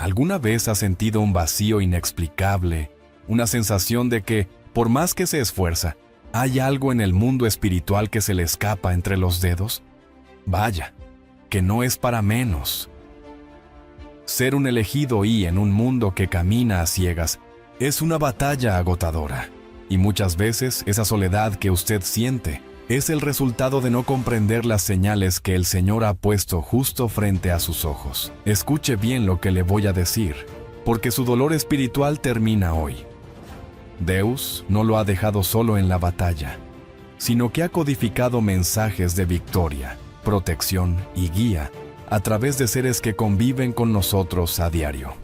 ¿Alguna vez ha sentido un vacío inexplicable, una sensación de que, por más que se esfuerza, hay algo en el mundo espiritual que se le escapa entre los dedos? Vaya, que no es para menos. Ser un elegido y en un mundo que camina a ciegas es una batalla agotadora, y muchas veces esa soledad que usted siente es el resultado de no comprender las señales que el Señor ha puesto justo frente a sus ojos. Escuche bien lo que le voy a decir, porque su dolor espiritual termina hoy. Deus no lo ha dejado solo en la batalla, sino que ha codificado mensajes de victoria, protección y guía a través de seres que conviven con nosotros a diario.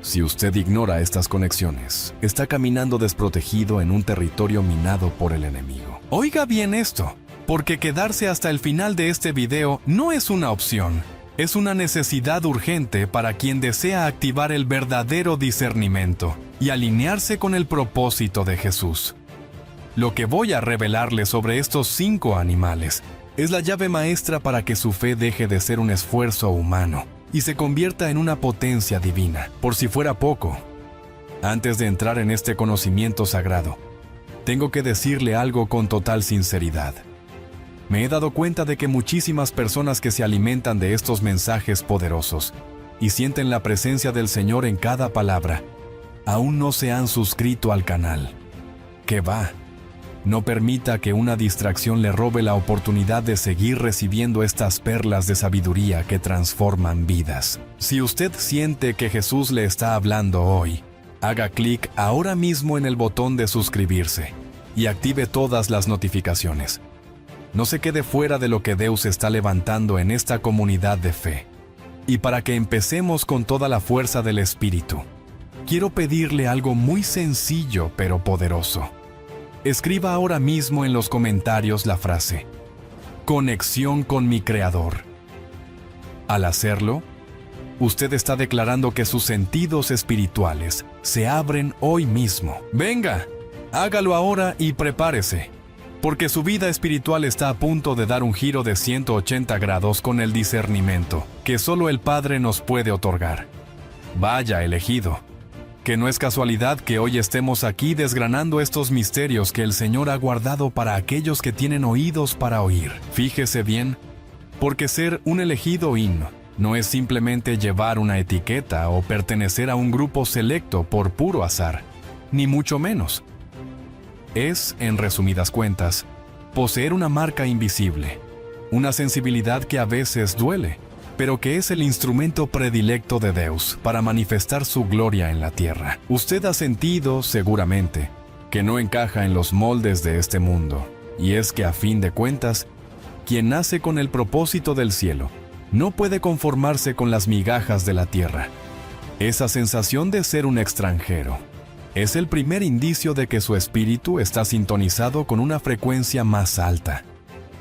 Si usted ignora estas conexiones, está caminando desprotegido en un territorio minado por el enemigo. Oiga bien esto, porque quedarse hasta el final de este video no es una opción, es una necesidad urgente para quien desea activar el verdadero discernimiento y alinearse con el propósito de Jesús. Lo que voy a revelarle sobre estos 5 animales es la llave maestra para que su fe deje de ser un esfuerzo humano y se convierta en una potencia divina. Por si fuera poco, antes de entrar en este conocimiento sagrado, tengo que decirle algo con total sinceridad. Me he dado cuenta de que muchísimas personas que se alimentan de estos mensajes poderosos y sienten la presencia del Señor en cada palabra, aún no se han suscrito al canal. ¿Qué va? No permita que una distracción le robe la oportunidad de seguir recibiendo estas perlas de sabiduría que transforman vidas. Si usted siente que Jesús le está hablando hoy, haga clic ahora mismo en el botón de suscribirse y active todas las notificaciones. No se quede fuera de lo que Deus está levantando en esta comunidad de fe. Y para que empecemos con toda la fuerza del Espíritu, quiero pedirle algo muy sencillo pero poderoso. Escriba ahora mismo en los comentarios la frase "Conexión con mi Creador". Al hacerlo, usted está declarando que sus sentidos espirituales se abren hoy mismo. Venga, hágalo ahora y prepárese, porque su vida espiritual está a punto de dar un giro de 180 grados con el discernimiento que solo el Padre nos puede otorgar. Vaya elegido, que no es casualidad que hoy estemos aquí desgranando estos misterios que el Señor ha guardado para aquellos que tienen oídos para oír. Fíjese bien, porque ser un elegido no es simplemente llevar una etiqueta o pertenecer a un grupo selecto por puro azar, ni mucho menos. Es, en resumidas cuentas, poseer una marca invisible, una sensibilidad que a veces duele, pero que es el instrumento predilecto de Deus para manifestar su gloria en la tierra. Usted ha sentido, seguramente, que no encaja en los moldes de este mundo, y es que a fin de cuentas, quien nace con el propósito del cielo, no puede conformarse con las migajas de la tierra. Esa sensación de ser un extranjero es el primer indicio de que su espíritu está sintonizado con una frecuencia más alta,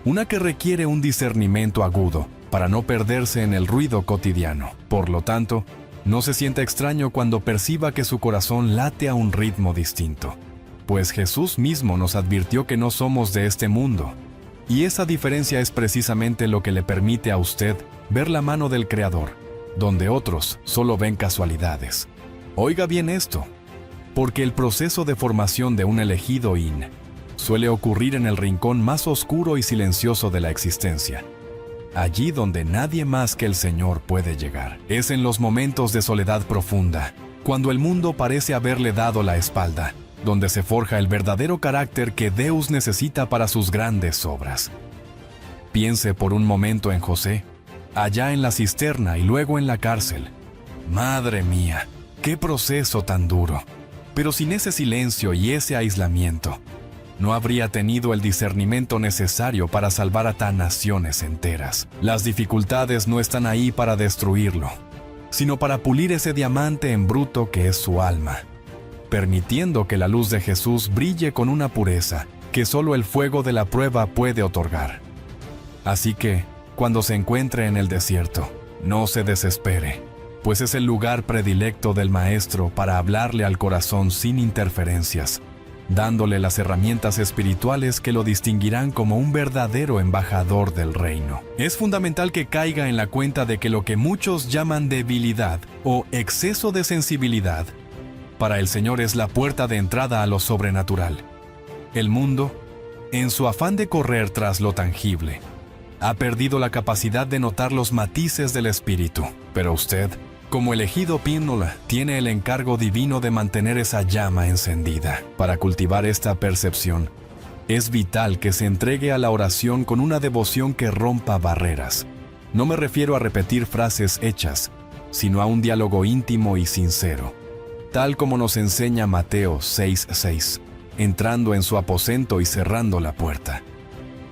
una que requiere un discernimiento agudo para no perderse en el ruido cotidiano. Por lo tanto, no se sienta extraño cuando perciba que su corazón late a un ritmo distinto, pues Jesús mismo nos advirtió que no somos de este mundo, y esa diferencia es precisamente lo que le permite a usted ver la mano del Creador, donde otros solo ven casualidades. Oiga bien esto, porque el proceso de formación de un elegido suele ocurrir en el rincón más oscuro y silencioso de la existencia, allí donde nadie más que el Señor puede llegar. Es en los momentos de soledad profunda, cuando el mundo parece haberle dado la espalda, donde se forja el verdadero carácter que Deus necesita para sus grandes obras. Piense por un momento en José, allá en la cisterna y luego en la cárcel. Madre mía, qué proceso tan duro. Pero sin ese silencio y ese aislamiento, no habría tenido el discernimiento necesario para salvar a tan naciones enteras. Las dificultades no están ahí para destruirlo, sino para pulir ese diamante en bruto que es su alma, permitiendo que la luz de Jesús brille con una pureza que solo el fuego de la prueba puede otorgar. Así que, cuando se encuentre en el desierto, no se desespere, pues es el lugar predilecto del Maestro para hablarle al corazón sin interferencias, dándole las herramientas espirituales que lo distinguirán como un verdadero embajador del reino. Es fundamental que caiga en la cuenta de que lo que muchos llaman debilidad o exceso de sensibilidad, para el Señor es la puerta de entrada a lo sobrenatural. El mundo, en su afán de correr tras lo tangible, ha perdido la capacidad de notar los matices del espíritu, pero usted, como elegido Pínola, tiene el encargo divino de mantener esa llama encendida. Para cultivar esta percepción, es vital que se entregue a la oración con una devoción que rompa barreras. No me refiero a repetir frases hechas, sino a un diálogo íntimo y sincero, tal como nos enseña Mateo 6:6, entrando en su aposento y cerrando la puerta.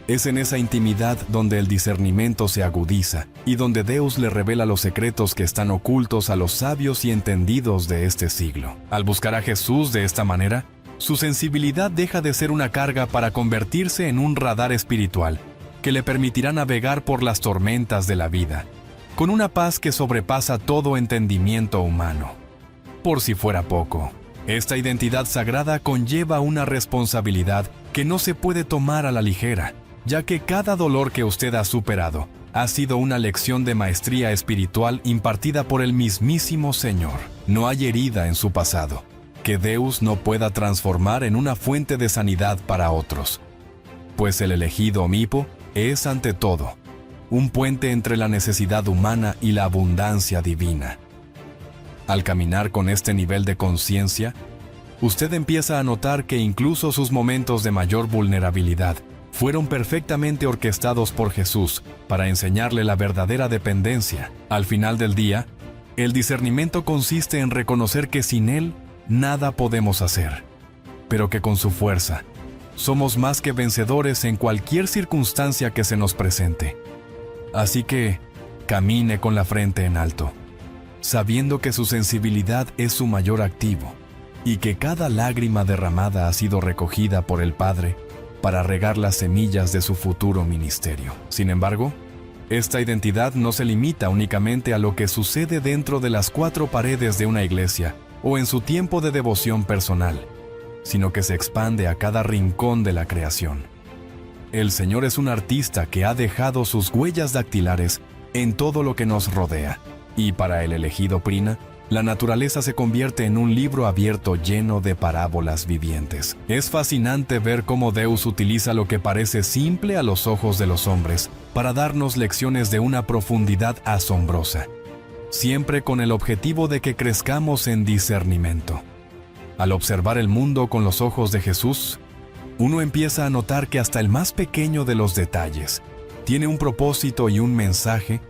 Es en esa intimidad donde el discernimiento se agudiza y donde Deus le revela los secretos que están ocultos a los sabios y entendidos de este siglo. Al buscar a Jesús de esta manera, su sensibilidad deja de ser una carga para convertirse en un radar espiritual que le permitirá navegar por las tormentas de la vida, con una paz que sobrepasa todo entendimiento humano. Por si fuera poco, esta identidad sagrada conlleva una responsabilidad que no se puede tomar a la ligera, ya que cada dolor que usted ha superado ha sido una lección de maestría espiritual impartida por el mismísimo Señor. No hay herida en su pasado que Deus no pueda transformar en una fuente de sanidad para otros, pues el elegido Mipo es ante todo un puente entre la necesidad humana y la abundancia divina. Al caminar con este nivel de conciencia, usted empieza a notar que incluso sus momentos de mayor vulnerabilidad fueron perfectamente orquestados por Jesús para enseñarle la verdadera dependencia. Al final del día, el discernimiento consiste en reconocer que sin Él nada podemos hacer, pero que con su fuerza somos más que vencedores en cualquier circunstancia que se nos presente. Así que, camine con la frente en alto, sabiendo que su sensibilidad es su mayor activo y que cada lágrima derramada ha sido recogida por el Padre para regar las semillas de su futuro ministerio. Sin embargo, esta identidad no se limita únicamente a lo que sucede dentro de las cuatro paredes de una iglesia o en su tiempo de devoción personal, sino que se expande a cada rincón de la creación. El Señor es un artista que ha dejado sus huellas dactilares en todo lo que nos rodea, y para el elegido Prina, la naturaleza se convierte en un libro abierto lleno de parábolas vivientes. Es fascinante ver cómo Deus utiliza lo que parece simple a los ojos de los hombres para darnos lecciones de una profundidad asombrosa, siempre con el objetivo de que crezcamos en discernimiento. Al observar el mundo con los ojos de Jesús, uno empieza a notar que hasta el más pequeño de los detalles tiene un propósito y un mensaje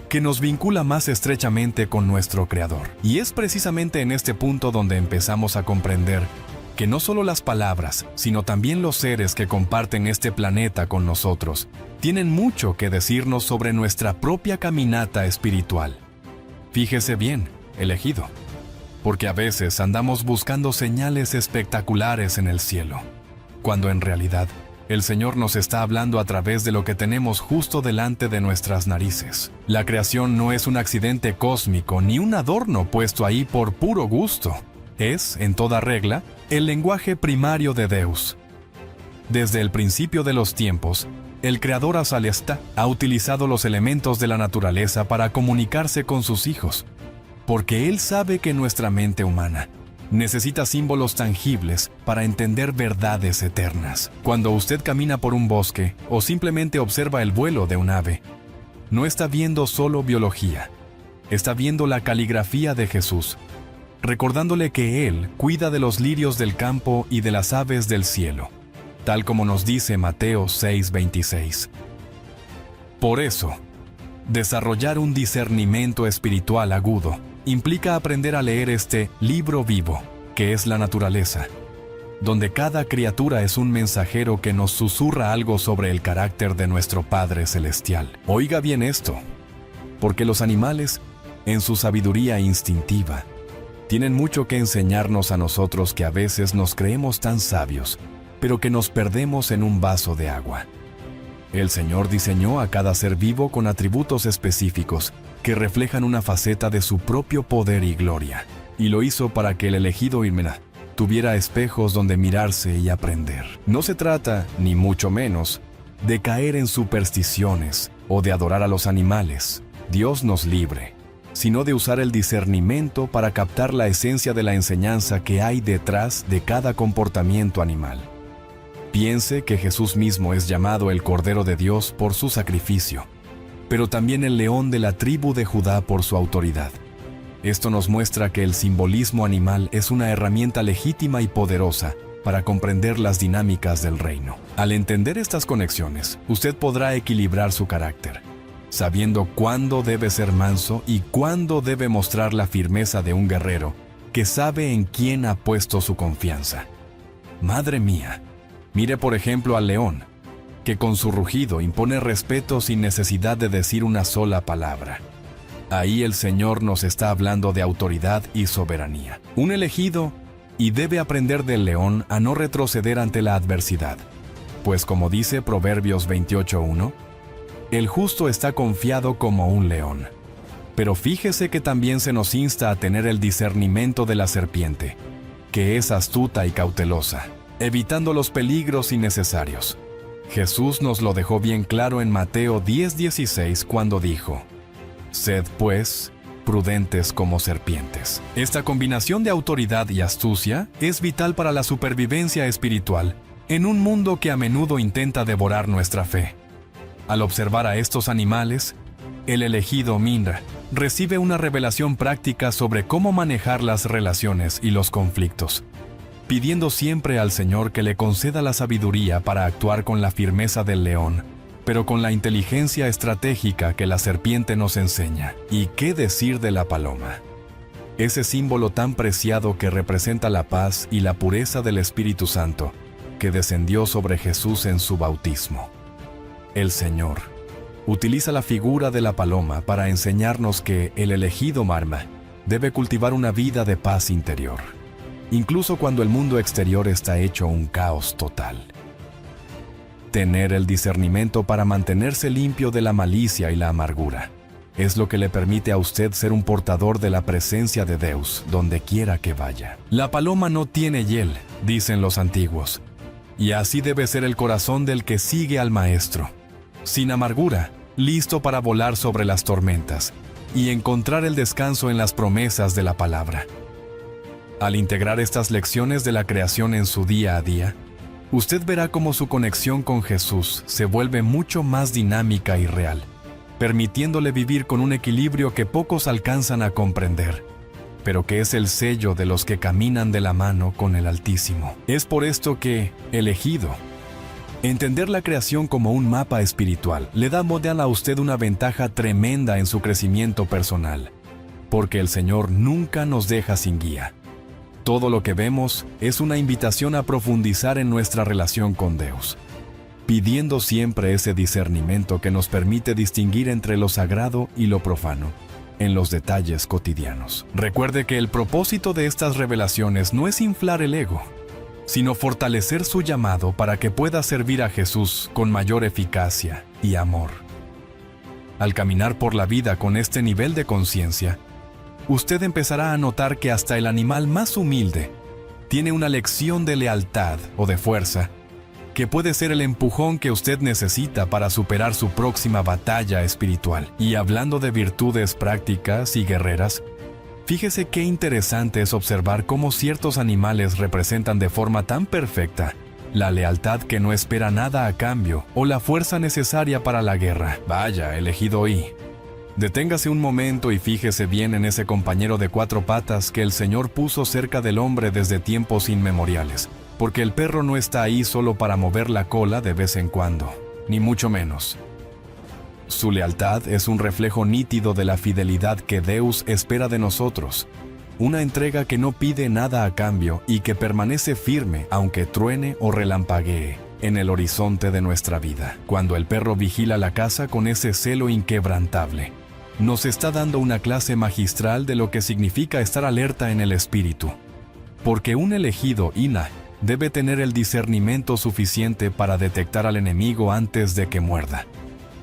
que nos vincula más estrechamente con nuestro Creador. Y es precisamente en este punto donde empezamos a comprender que no solo las palabras, sino también los seres que comparten este planeta con nosotros, tienen mucho que decirnos sobre nuestra propia caminata espiritual. Fíjese bien, elegido, porque a veces andamos buscando señales espectaculares en el cielo, cuando en realidad el Señor nos está hablando a través de lo que tenemos justo delante de nuestras narices. La creación no es un accidente cósmico ni un adorno puesto ahí por puro gusto. Es, en toda regla, el lenguaje primario de Deus. Desde el principio de los tiempos, el Creador Asalesta ha utilizado los elementos de la naturaleza para comunicarse con sus hijos, porque Él sabe que nuestra mente humana necesita símbolos tangibles para entender verdades eternas. Cuando usted camina por un bosque o simplemente observa el vuelo de un ave, no está viendo solo biología, está viendo la caligrafía de Jesús, recordándole que Él cuida de los lirios del campo y de las aves del cielo, tal como nos dice Mateo 6:26. Por eso, desarrollar un discernimiento espiritual agudo implica aprender a leer este libro vivo, que es la naturaleza, donde cada criatura es un mensajero que nos susurra algo sobre el carácter de nuestro Padre Celestial. Oiga bien esto, porque los animales, en su sabiduría instintiva, tienen mucho que enseñarnos a nosotros que a veces nos creemos tan sabios, pero que nos perdemos en un vaso de agua. El Señor diseñó a cada ser vivo con atributos específicos que reflejan una faceta de su propio poder y gloria, y lo hizo para que el elegido tuviera espejos donde mirarse y aprender. No se trata, ni mucho menos, de caer en supersticiones o de adorar a los animales. Dios nos libre, sino de usar el discernimiento para captar la esencia de la enseñanza que hay detrás de cada comportamiento animal. Piense que Jesús mismo es llamado el Cordero de Dios por su sacrificio, pero también el león de la tribu de Judá por su autoridad. Esto nos muestra que el simbolismo animal es una herramienta legítima y poderosa para comprender las dinámicas del reino. Al entender estas conexiones, usted podrá equilibrar su carácter, sabiendo cuándo debe ser manso y cuándo debe mostrar la firmeza de un guerrero que sabe en quién ha puesto su confianza. Madre mía, mire por ejemplo al león, que con su rugido impone respeto sin necesidad de decir una sola palabra. Ahí el Señor nos está hablando de autoridad y soberanía. Un elegido y debe aprender del león a no retroceder ante la adversidad, pues como dice Proverbios 28:1, el justo está confiado como un león. Pero fíjese que también se nos insta a tener el discernimiento de la serpiente, que es astuta y cautelosa, evitando los peligros innecesarios. Jesús nos lo dejó bien claro en Mateo 10:16 cuando dijo: «Sed, pues, prudentes como serpientes». Esta combinación de autoridad y astucia es vital para la supervivencia espiritual en un mundo que a menudo intenta devorar nuestra fe. Al observar a estos animales, el elegido Minra recibe una revelación práctica sobre cómo manejar las relaciones y los conflictos, pidiendo siempre al Señor que le conceda la sabiduría para actuar con la firmeza del león, pero con la inteligencia estratégica que la serpiente nos enseña. ¿Y qué decir de la paloma? Ese símbolo tan preciado que representa la paz y la pureza del Espíritu Santo, que descendió sobre Jesús en su bautismo. El Señor utiliza la figura de la paloma para enseñarnos que el elegido Marma debe cultivar una vida de paz interior, incluso cuando el mundo exterior está hecho un caos total. Tener el discernimiento para mantenerse limpio de la malicia y la amargura es lo que le permite a usted ser un portador de la presencia de Dios donde quiera que vaya. La paloma no tiene hiel, dicen los antiguos, y así debe ser el corazón del que sigue al Maestro, sin amargura, listo para volar sobre las tormentas y encontrar el descanso en las promesas de la palabra. Al integrar estas lecciones de la creación en su día a día, usted verá cómo su conexión con Jesús se vuelve mucho más dinámica y real, permitiéndole vivir con un equilibrio que pocos alcanzan a comprender, pero que es el sello de los que caminan de la mano con el Altísimo. Es por esto que, elegido, entender la creación como un mapa espiritual le da a usted una ventaja tremenda en su crecimiento personal, porque el Señor nunca nos deja sin guía. Todo lo que vemos es una invitación a profundizar en nuestra relación con Dios, pidiendo siempre ese discernimiento que nos permite distinguir entre lo sagrado y lo profano en los detalles cotidianos. Recuerde que el propósito de estas revelaciones no es inflar el ego, sino fortalecer su llamado para que pueda servir a Jesús con mayor eficacia y amor. Al caminar por la vida con este nivel de conciencia, usted empezará a notar que hasta el animal más humilde tiene una lección de lealtad o de fuerza que puede ser el empujón que usted necesita para superar su próxima batalla espiritual. Y hablando de virtudes prácticas y guerreras, fíjese qué interesante es observar cómo ciertos animales representan de forma tan perfecta la lealtad que no espera nada a cambio o la fuerza necesaria para la guerra. Vaya, elegido y deténgase un momento y fíjese bien en ese compañero de cuatro patas que el Señor puso cerca del hombre desde tiempos inmemoriales, porque el perro no está ahí solo para mover la cola de vez en cuando, ni mucho menos. Su lealtad es un reflejo nítido de la fidelidad que Dios espera de nosotros, una entrega que no pide nada a cambio y que permanece firme aunque truene o relampaguee en el horizonte de nuestra vida. Cuando el perro vigila la casa con ese celo inquebrantable, nos está dando una clase magistral de lo que significa estar alerta en el espíritu, porque un elegido Ina debe tener el discernimiento suficiente para detectar al enemigo antes de que muerda,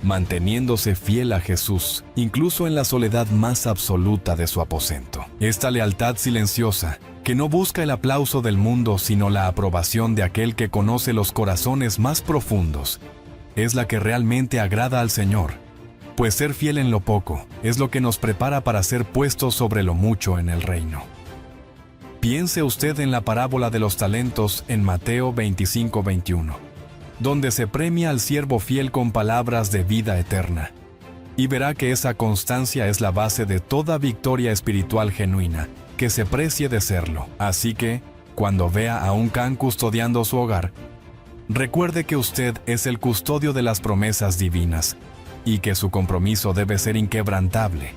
manteniéndose fiel a Jesús, incluso en la soledad más absoluta de su aposento. Esta lealtad silenciosa que no busca el aplauso del mundo sino la aprobación de aquel que conoce los corazones más profundos, es la que realmente agrada al Señor, pues ser fiel en lo poco es lo que nos prepara para ser puestos sobre lo mucho en el reino. Piense usted en la parábola de los talentos en Mateo 25:21, donde se premia al siervo fiel con palabras de vida eterna, y verá que esa constancia es la base de toda victoria espiritual genuina, que se precie de serlo. Así que, cuando vea a un can custodiando su hogar, recuerde que usted es el custodio de las promesas divinas, y que su compromiso debe ser inquebrantable,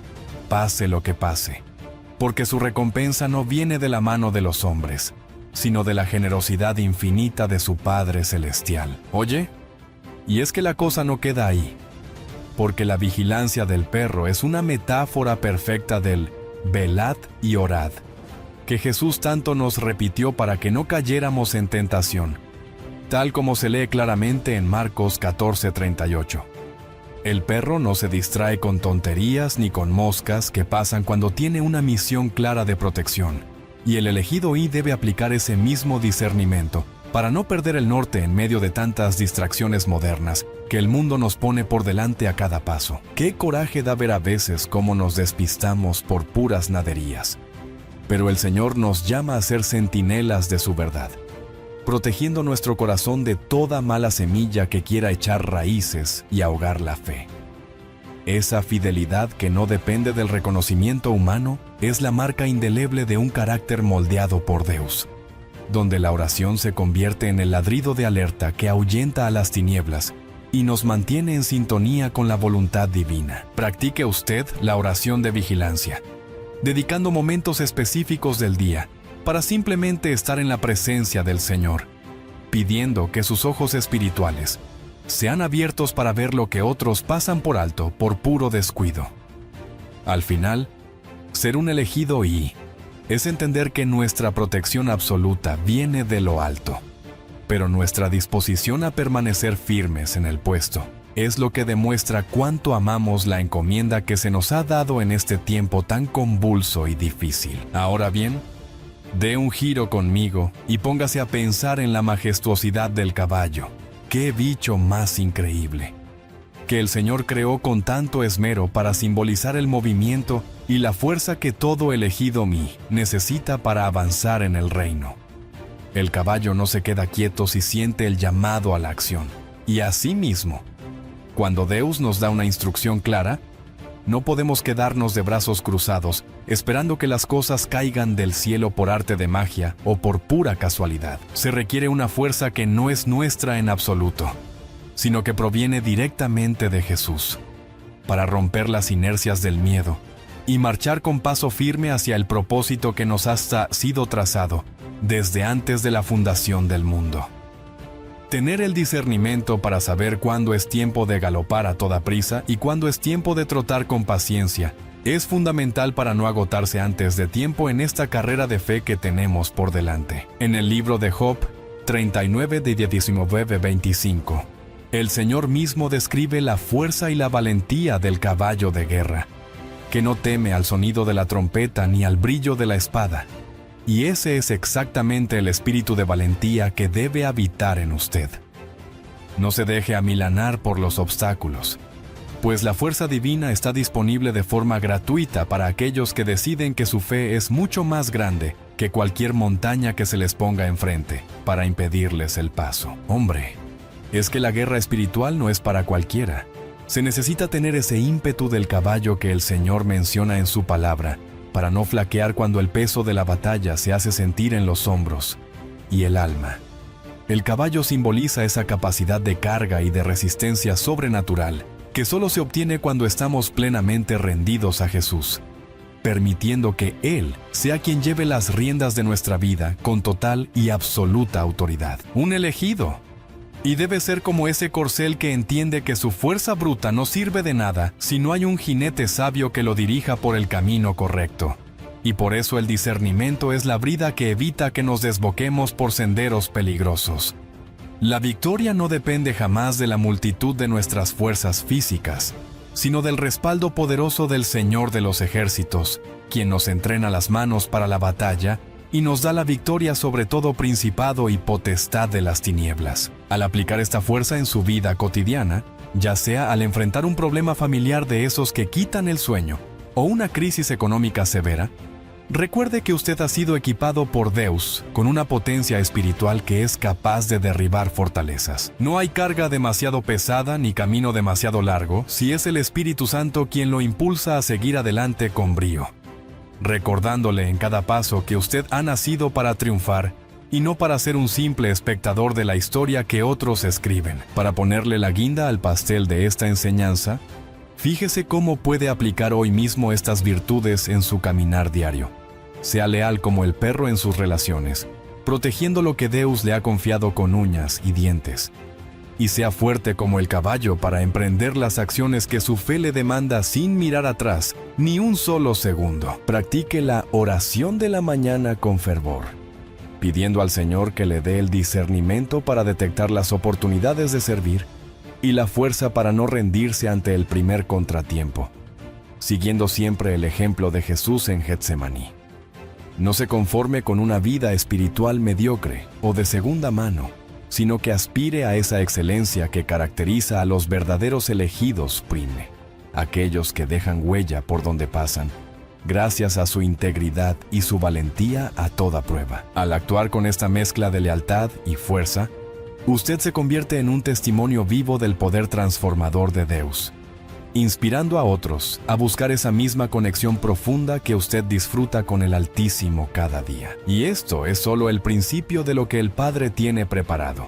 pase lo que pase, porque su recompensa no viene de la mano de los hombres, sino de la generosidad infinita de su Padre Celestial. ¿Oye? Y es que la cosa no queda ahí, porque la vigilancia del perro es una metáfora perfecta del velad y orad, que Jesús tanto nos repitió para que no cayéramos en tentación, tal como se lee claramente en Marcos 14:38. El perro no se distrae con tonterías ni con moscas que pasan cuando tiene una misión clara de protección, y el elegido y debe aplicar ese mismo discernimiento para no perder el norte en medio de tantas distracciones modernas que el mundo nos pone por delante a cada paso. Qué coraje da ver a veces cómo nos despistamos por puras naderías. Pero el Señor nos llama a ser centinelas de su verdad, protegiendo nuestro corazón de toda mala semilla que quiera echar raíces y ahogar la fe. Esa fidelidad que no depende del reconocimiento humano es la marca indeleble de un carácter moldeado por Dios, donde la oración se convierte en el ladrido de alerta que ahuyenta a las tinieblas y nos mantiene en sintonía con la voluntad divina. Practique usted la oración de vigilancia, dedicando momentos específicos del día para simplemente estar en la presencia del Señor, pidiendo que sus ojos espirituales sean abiertos para ver lo que otros pasan por alto por puro descuido. Al final, ser un elegido es entender que nuestra protección absoluta viene de lo alto, pero nuestra disposición a permanecer firmes en el puesto es lo que demuestra cuánto amamos la encomienda que se nos ha dado en este tiempo tan convulso y difícil. Ahora bien, dé un giro conmigo y póngase a pensar en la majestuosidad del caballo. ¡Qué bicho más increíble! Que el Señor creó con tanto esmero para simbolizar el movimiento y la fuerza que todo elegido necesita para avanzar en el reino. El caballo no se queda quieto si siente el llamado a la acción. Y asimismo, cuando Deus nos da una instrucción clara, no podemos quedarnos de brazos cruzados esperando que las cosas caigan del cielo por arte de magia o por pura casualidad. Se requiere una fuerza que no es nuestra en absoluto, sino que proviene directamente de Jesús, para romper las inercias del miedo y marchar con paso firme hacia el propósito que nos ha sido trazado desde antes de la fundación del mundo. Tener el discernimiento para saber cuándo es tiempo de galopar a toda prisa y cuándo es tiempo de trotar con paciencia es fundamental para no agotarse antes de tiempo en esta carrera de fe que tenemos por delante. En el libro de Job 39 de 19-25, el Señor mismo describe la fuerza y la valentía del caballo de guerra, que no teme al sonido de la trompeta ni al brillo de la espada. Y ese es exactamente el espíritu de valentía que debe habitar en usted. No se deje amilanar por los obstáculos, pues la fuerza divina está disponible de forma gratuita para aquellos que deciden que su fe es mucho más grande que cualquier montaña que se les ponga enfrente para impedirles el paso. Hombre, es que la guerra espiritual no es para cualquiera. Se necesita tener ese ímpetu del caballo que el Señor menciona en su palabra, para no flaquear cuando el peso de la batalla se hace sentir en los hombros y el alma. El caballo simboliza esa capacidad de carga y de resistencia sobrenatural que solo se obtiene cuando estamos plenamente rendidos a Jesús, permitiendo que Él sea quien lleve las riendas de nuestra vida con total y absoluta autoridad. Un elegido. Y debe ser como ese corcel que entiende que su fuerza bruta no sirve de nada si no hay un jinete sabio que lo dirija por el camino correcto. Y por eso el discernimiento es la brida que evita que nos desboquemos por senderos peligrosos. La victoria no depende jamás de la multitud de nuestras fuerzas físicas, sino del respaldo poderoso del Señor de los ejércitos, quien nos entrena las manos para la batalla y nos da la victoria sobre todo principado y potestad de las tinieblas. Al aplicar esta fuerza en su vida cotidiana, ya sea al enfrentar un problema familiar de esos que quitan el sueño o una crisis económica severa, recuerde que usted ha sido equipado por Deus con una potencia espiritual que es capaz de derribar fortalezas. No hay carga demasiado pesada ni camino demasiado largo si es el Espíritu Santo quien lo impulsa a seguir adelante con brío, recordándole en cada paso que usted ha nacido para triunfar y no para ser un simple espectador de la historia que otros escriben. Para ponerle la guinda al pastel de esta enseñanza, fíjese cómo puede aplicar hoy mismo estas virtudes en su caminar diario. Sea leal como el perro en sus relaciones, protegiendo lo que Deus le ha confiado con uñas y dientes. Y sea fuerte como el caballo para emprender las acciones que su fe le demanda sin mirar atrás ni un solo segundo. Practique la oración de la mañana con fervor, pidiendo al Señor que le dé el discernimiento para detectar las oportunidades de servir y la fuerza para no rendirse ante el primer contratiempo, siguiendo siempre el ejemplo de Jesús en Getsemaní. No se conforme con una vida espiritual mediocre o de segunda mano, sino que aspire a esa excelencia que caracteriza a los verdaderos elegidos prime, aquellos que dejan huella por donde pasan, gracias a su integridad y su valentía a toda prueba. Al actuar con esta mezcla de lealtad y fuerza, usted se convierte en un testimonio vivo del poder transformador de Deus, inspirando a otros a buscar esa misma conexión profunda que usted disfruta con el Altísimo cada día. Y esto es solo el principio de lo que el Padre tiene preparado.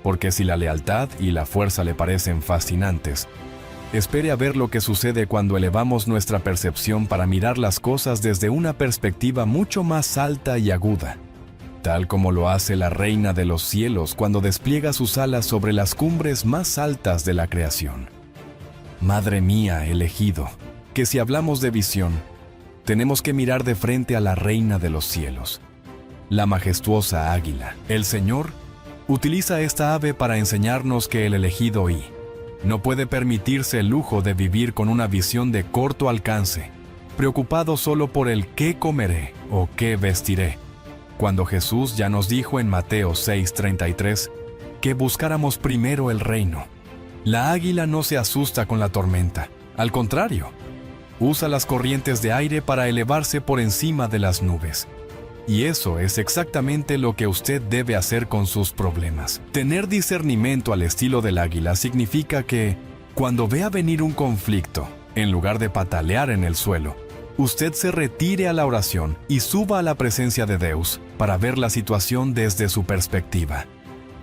Porque si la lealtad y la fuerza le parecen fascinantes, espere a ver lo que sucede cuando elevamos nuestra percepción para mirar las cosas desde una perspectiva mucho más alta y aguda, tal como lo hace la Reina de los Cielos cuando despliega sus alas sobre las cumbres más altas de la creación. Madre mía, elegido, que si hablamos de visión, tenemos que mirar de frente a la Reina de los Cielos, la majestuosa águila. El Señor utiliza esta ave para enseñarnos que el elegido no puede permitirse el lujo de vivir con una visión de corto alcance, preocupado solo por el qué comeré o qué vestiré, cuando Jesús ya nos dijo en Mateo 6:33 que buscáramos primero el reino. La águila no se asusta con la tormenta, al contrario, usa las corrientes de aire para elevarse por encima de las nubes. Y eso es exactamente lo que usted debe hacer con sus problemas. Tener discernimiento al estilo del águila significa que, cuando vea venir un conflicto, en lugar de patalear en el suelo, usted se retire a la oración y suba a la presencia de Deus para ver la situación desde su perspectiva.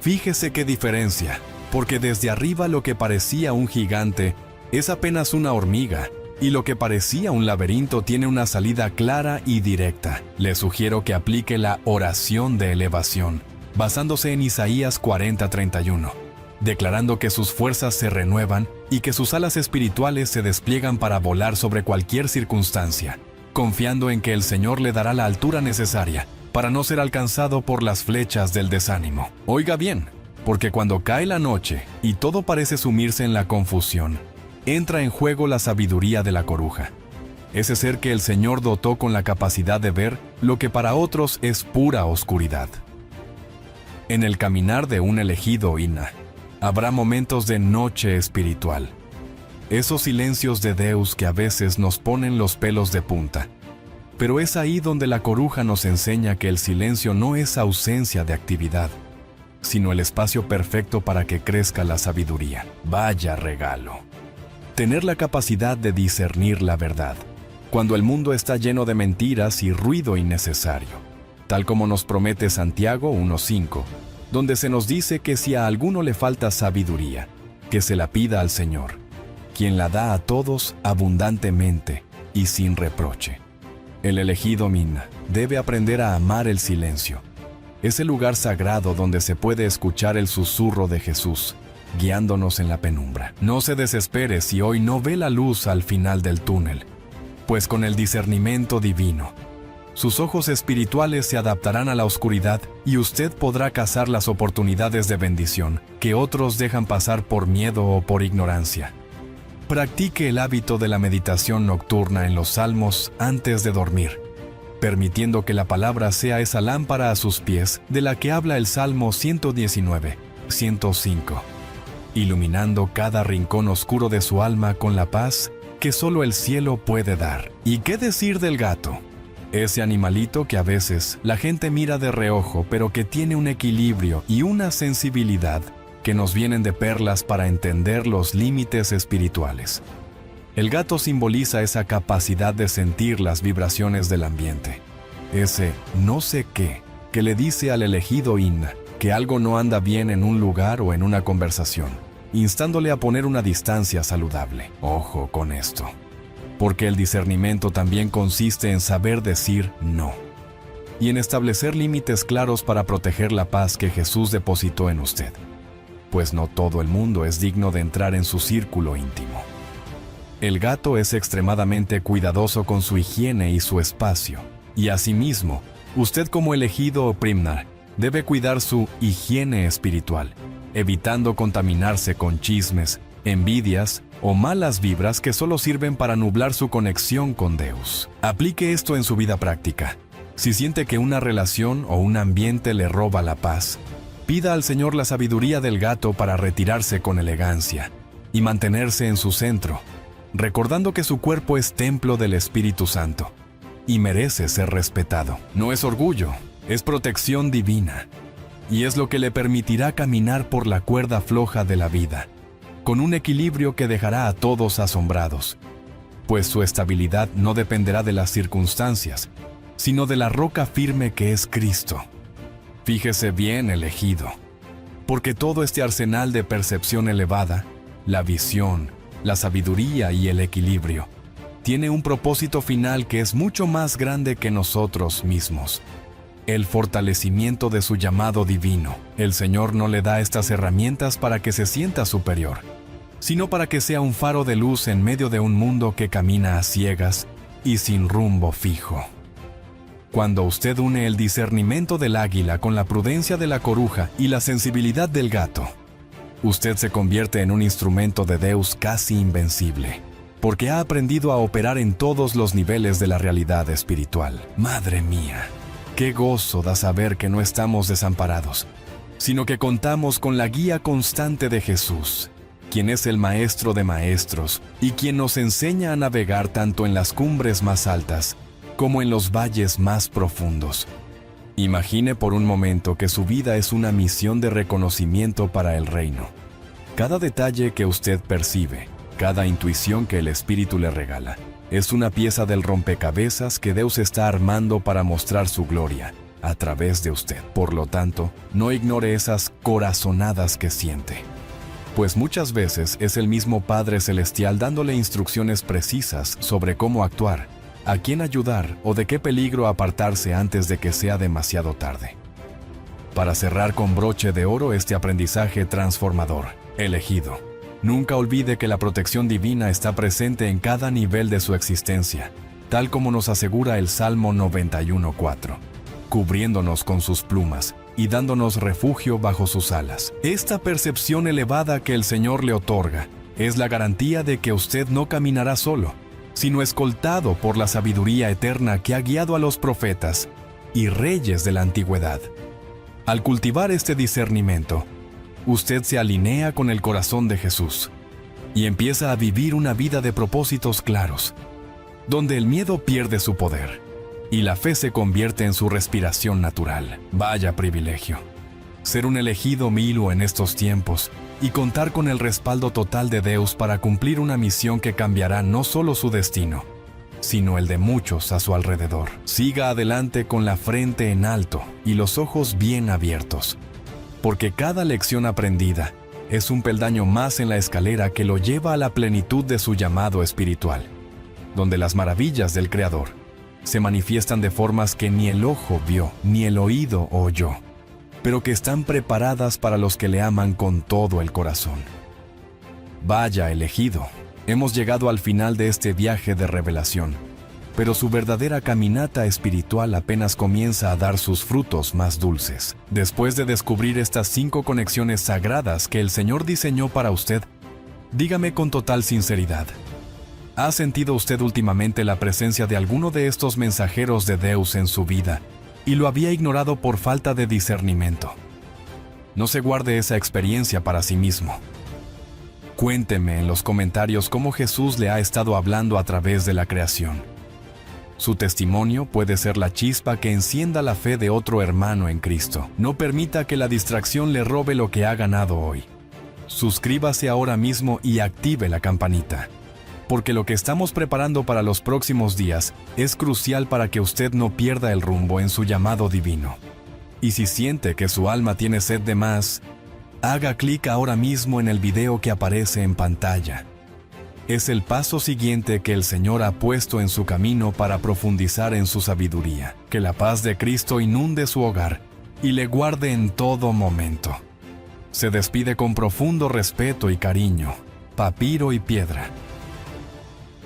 Fíjese qué diferencia, porque desde arriba lo que parecía un gigante es apenas una hormiga, y lo que parecía un laberinto tiene una salida clara y directa. Le sugiero que aplique la oración de elevación, basándose en Isaías 40:31, declarando que sus fuerzas se renuevan y que sus alas espirituales se despliegan para volar sobre cualquier circunstancia, confiando en que el Señor le dará la altura necesaria para no ser alcanzado por las flechas del desánimo. Oiga bien, porque cuando cae la noche y todo parece sumirse en la confusión, entra en juego la sabiduría de la coruja, ese ser que el Señor dotó con la capacidad de ver lo que para otros es pura oscuridad. En el caminar de un elegido habrá momentos de noche espiritual, esos silencios de Deus que a veces nos ponen los pelos de punta. Pero es ahí donde la coruja nos enseña que el silencio no es ausencia de actividad, sino el espacio perfecto para que crezca la sabiduría. Vaya regalo. Tener la capacidad de discernir la verdad, cuando el mundo está lleno de mentiras y ruido innecesario, tal como nos promete Santiago 1:5, donde se nos dice que si a alguno le falta sabiduría, que se la pida al Señor, quien la da a todos abundantemente y sin reproche. El elegido debe aprender a amar el silencio, ese lugar sagrado donde se puede escuchar el susurro de Jesús, guiándonos en la penumbra. No se desespere si hoy no ve la luz al final del túnel, pues con el discernimiento divino, sus ojos espirituales se adaptarán a la oscuridad y usted podrá cazar las oportunidades de bendición que otros dejan pasar por miedo o por ignorancia. Practique el hábito de la meditación nocturna en los salmos antes de dormir, permitiendo que la palabra sea esa lámpara a sus pies de la que habla el Salmo 119, 105, iluminando cada rincón oscuro de su alma con la paz que solo el cielo puede dar. ¿Y qué decir del gato? Ese animalito que a veces la gente mira de reojo, pero que tiene un equilibrio y una sensibilidad que nos vienen de perlas para entender los límites espirituales. El gato simboliza esa capacidad de sentir las vibraciones del ambiente. Ese no sé qué que le dice al elegido Inna que algo no anda bien en un lugar o en una conversación, instándole a poner una distancia saludable. Ojo con esto, porque el discernimiento también consiste en saber decir no y en establecer límites claros para proteger la paz que Jesús depositó en usted, pues no todo el mundo es digno de entrar en su círculo íntimo. El gato es extremadamente cuidadoso con su higiene y su espacio, y asimismo, usted como elegido Primnar debe cuidar su higiene espiritual, evitando contaminarse con chismes, envidias o malas vibras que solo sirven para nublar su conexión con Dios. Aplique esto en su vida práctica. Si siente que una relación o un ambiente le roba la paz, pida al Señor la sabiduría del gato para retirarse con elegancia y mantenerse en su centro, recordando que su cuerpo es templo del Espíritu Santo y merece ser respetado. No es orgullo, es protección divina, y es lo que le permitirá caminar por la cuerda floja de la vida, con un equilibrio que dejará a todos asombrados, pues su estabilidad no dependerá de las circunstancias, sino de la roca firme que es Cristo. Fíjese bien, elegido, porque todo este arsenal de percepción elevada, la visión, la sabiduría y el equilibrio, tiene un propósito final que es mucho más grande que nosotros mismos: el fortalecimiento de su llamado divino. El Señor no le da estas herramientas para que se sienta superior, sino para que sea un faro de luz en medio de un mundo que camina a ciegas y sin rumbo fijo. Cuando usted une el discernimiento del águila con la prudencia de la coruja y la sensibilidad del gato, usted se convierte en un instrumento de Dios casi invencible, porque ha aprendido a operar en todos los niveles de la realidad espiritual. Madre mía, qué gozo da saber que no estamos desamparados, sino que contamos con la guía constante de Jesús, quien es el Maestro de Maestros y quien nos enseña a navegar tanto en las cumbres más altas como en los valles más profundos. Imagine por un momento que su vida es una misión de reconocimiento para el reino. Cada detalle que usted percibe, cada intuición que el Espíritu le regala, es una pieza del rompecabezas que Dios está armando para mostrar su gloria a través de usted. Por lo tanto, no ignore esas corazonadas que siente, pues muchas veces es el mismo Padre Celestial dándole instrucciones precisas sobre cómo actuar, a quién ayudar o de qué peligro apartarse antes de que sea demasiado tarde. Para cerrar con broche de oro este aprendizaje transformador, elegido, nunca olvide que la protección divina está presente en cada nivel de su existencia, tal como nos asegura el Salmo 91:4, cubriéndonos con sus plumas y dándonos refugio bajo sus alas. Esta percepción elevada que el Señor le otorga es la garantía de que usted no caminará solo, sino escoltado por la sabiduría eterna que ha guiado a los profetas y reyes de la antigüedad. Al cultivar este discernimiento, usted se alinea con el corazón de Jesús y empieza a vivir una vida de propósitos claros, donde el miedo pierde su poder y la fe se convierte en su respiración natural. Vaya privilegio ser un elegido Milo en estos tiempos y contar con el respaldo total de Dios para cumplir una misión que cambiará no solo su destino, sino el de muchos a su alrededor. Siga adelante con la frente en alto y los ojos bien abiertos, porque cada lección aprendida es un peldaño más en la escalera que lo lleva a la plenitud de su llamado espiritual, donde las maravillas del Creador se manifiestan de formas que ni el ojo vio, ni el oído oyó, pero que están preparadas para los que le aman con todo el corazón. Vaya elegido, hemos llegado al final de este viaje de revelación, pero su verdadera caminata espiritual apenas comienza a dar sus frutos más dulces. Después de descubrir estas 5 conexiones sagradas que el Señor diseñó para usted, dígame con total sinceridad, ¿Ha sentido usted últimamente la presencia de alguno de estos mensajeros de Deus en su vida y lo había ignorado por falta de discernimiento? No se guarde esa experiencia para sí mismo. Cuénteme en los comentarios cómo Jesús le ha estado hablando a través de la creación. Su testimonio puede ser la chispa que encienda la fe de otro hermano en Cristo. No permita que la distracción le robe lo que ha ganado hoy. Suscríbase ahora mismo y active la campanita, porque lo que estamos preparando para los próximos días es crucial para que usted no pierda el rumbo en su llamado divino. Y si siente que su alma tiene sed de más, haga clic ahora mismo en el video que aparece en pantalla. Es el paso siguiente que el Señor ha puesto en su camino para profundizar en su sabiduría. Que la paz de Cristo inunde su hogar y le guarde en todo momento. Se despide con profundo respeto y cariño, Papiro y Piedra.